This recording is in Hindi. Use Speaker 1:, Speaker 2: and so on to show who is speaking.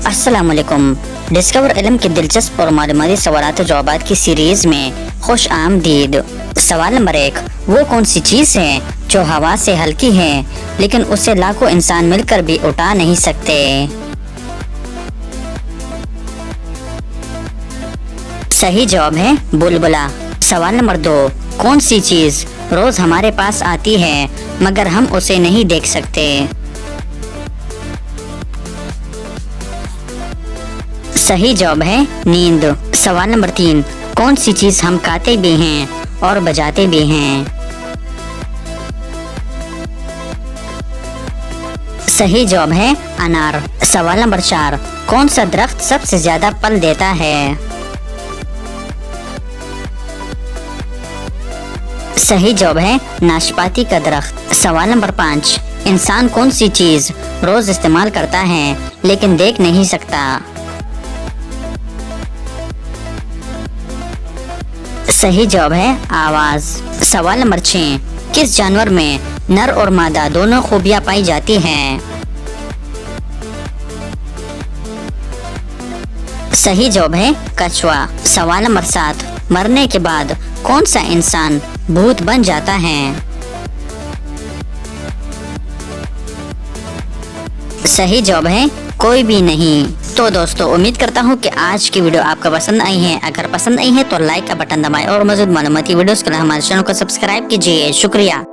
Speaker 1: अस्सलाम वालेकुम। डिस्कवर इल्म के दिलचस्प और मालूमाती सवालात और जवाबात की सीरीज में खुश आमदीद। सवाल नंबर 1, वो कौन सी चीज़ है जो हवा से हल्की है लेकिन उसे लाखों इंसान मिलकर भी उठा नहीं सकते? सही जवाब है बुलबुला। सवाल नंबर 2, कौन सी चीज़ रोज हमारे पास आती है मगर हम उसे नहीं देख सकते? सही जवाब है नींद। सवाल नंबर 3, कौन सी चीज हम खाते भी हैं और बजाते भी हैं? सही जवाब है अनार। सवाल नंबर 4, कौन सा दरख्त सबसे ज्यादा फल देता है? सही जवाब है नाशपाती का दरख्त। सवाल नंबर 5, इंसान कौन सी चीज रोज इस्तेमाल करता है लेकिन देख नहीं सकता? सही जवाब है आवाज। सवाल नंबर 6, किस जानवर में नर और मादा दोनों खूबियां पाई जाती हैं? सही जवाब है कछुआ। सवाल नंबर 7, मरने के बाद कौन सा इंसान भूत बन जाता है? सही जवाब है कोई भी नहीं। तो दोस्तों, उम्मीद करता हूँ कि आज की वीडियो आपको पसंद आई है। अगर पसंद आई है तो लाइक का बटन दबाएं और मज़ीद मालूमाती वीडियोस के लिए हमारे चैनल को सब्सक्राइब कीजिए। शुक्रिया।